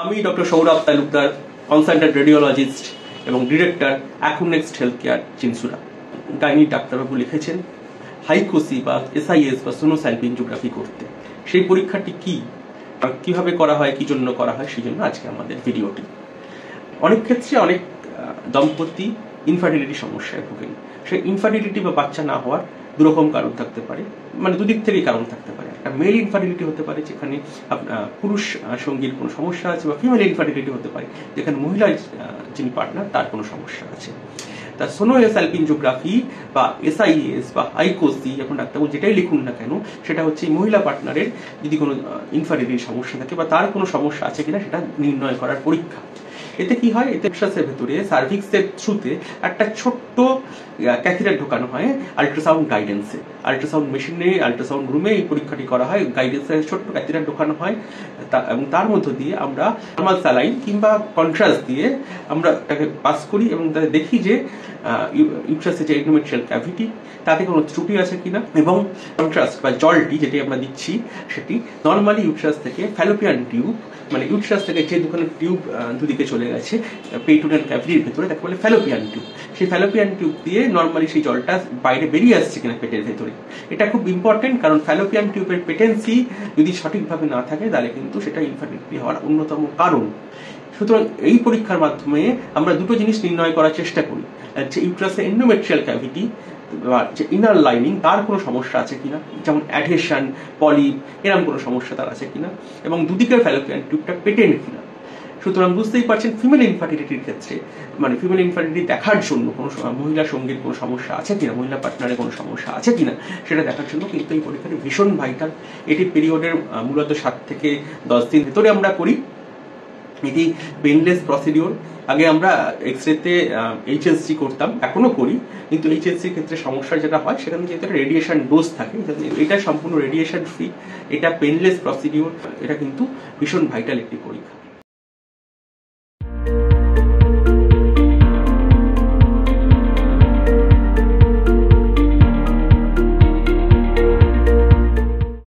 আমি doctor Sourav Talukdar, consultant radiologist এবং director Acunext health care Chinsurah. Gynae ডাক্তারবাবু লিখেছেন হাইকোসি বা এসআইএস বা সোনোসালপিনজিওগ্রাফি করতে। সেই পরীক্ষাটি কি, কিভাবে করা হয়, কি জন্য করা হয়, সেই জন্য আজকে আমাদের ভিডিওটি। অনেক ক্ষেত্রে অনেক দম্পতি ইনফার্টিলিটি সমস্যায় ভোগেন। সেই ইনফার্টিলিটি বা বাচ্চা না হওয়ার দুরকম কারণ থাকতে পারে, মানে দুদিক থেকেই কারণ থাকতে পারে। একটা মেল ইনফার্টিলিটি হতে পারে যেখানে পুরুষ সঙ্গীর কোনো সমস্যা আছে, বা ফিমেল ইনফার্টিলিটি হতে পারে যেখানে মহিলা যিনি পার্টনার তার কোনো সমস্যা আছে। তা সোনোসালপিনজিওগ্রাফি বা এসআইএস বা হাইকোসি, এখন ডাক্তারবাবু যেটাই লিখুন না কেন, সেটা হচ্ছে মহিলা পার্টনারের যদি কোনো ইনফার্টিলিটির সমস্যা থাকে বা তার কোনো সমস্যা আছে কিনা সেটা নির্ণয় করার পরীক্ষা। এতে কি হয়, এতে উচ্ছ্বাসের ভেতরে সার্ভিক্সের থ্রুতে একটা ছোট্ট ক্যাথেটার ঢোকানো হয় আল্ট্রাসাউন্ড গাইডেন্সে। আল্ট্রাসাউন্ড মেশিনে, আল্ট্রাসাউন্ড রুমে এই পরীক্ষাটি করা হয়। গাইডেন্সে ছোট্ট ক্যাথেটার ঢোকানো হয় এবং তার মধ্য দিয়ে আমরা নরমাল স্যালাইন কিংবা কন্ট্রাস্ট দিয়ে আমরা তাকে পাস করি এবং তাকে দেখি যে ইউট্রাসের যে এন্ডোমেট্রিয়াল ক্যাভিটি তাতে কোনো ত্রুটি আছে কিনা, এবং কন্ট্রাস্ট বা জলটি যেটি আমরা দিচ্ছি সেটি নর্মালি ইউট্রাস থেকে ফ্যালোপিয়ান টিউব, মানে ইউট্রাস থেকে যে দুখানে টিউব দুদিকে চলে গেছে পেরিটোনিয়াল ক্যাভিটির ভেতরে, তাকে বলে ফ্যালোপিয়ান টিউব। সেই ফ্যালোপিয়ান টিউব দিয়ে নর্মালি সেই জলটা বাইরে বেরিয়ে আসছে কিনা পেটের ভেতরে, এটা খুব ইম্পর্টেন্ট। কারণ ফ্যালোপিয়ান টিউবের পেটেন্সি যদি সঠিকভাবে না থাকে তাহলে কিন্তু সেটা ইনফার্টিলিটি হওয়ার অন্যতম কারণ। সুতরাং এই পরীক্ষার মাধ্যমে আমরা দুটো জিনিস নির্ণয় করার চেষ্টা করি, যে ইউট্রাসের এন্ডোমেট্রিয়াল ক্যাভিটি বা যে ইনার লাইনিং তার কোনো সমস্যা আছে কিনা, যেমন অ্যাডহেশন, পলিপ, এরকম কোনো সমস্যা তার আছে কিনা, এবং দুদিকের ফ্যালোপিয়ান টিউবটা পেটেন্ট কিনা। সুতরাং বুঝতেই পারছেন ফিমেল ইনফার্টিলিটির ক্ষেত্রে, মানে ফিমেল ইনফার্টিলিটি দেখার জন্য কোনো মহিলা সঙ্গীর কোনো সমস্যা আছে কিনা, মহিলা পার্টনারের কোনো সমস্যা আছে কিনা সেটা দেখার জন্য কিন্তু এই পরীক্ষাটি ভীষণ ভাইটাল। এটি পিরিয়ডের মূলত 7 থেকে 10 দিন ভেতরে আমরা করি। এটি পেনলেস প্রসিডিওর। আগে আমরা এক্সরেতে এইচএসজি করতাম, এখনো করি, কিন্তু এইচএসজির ক্ষেত্রে সমস্যা যেটা হয় সেখানে যেহেতু একটা রেডিয়েশন ডোজ থাকে, এটা সম্পূর্ণ রেডিয়েশন ফ্রি, এটা পেনলেস প্রসিডিওর, এটা কিন্তু ভীষণ ভাইটাল একটি পরীক্ষা।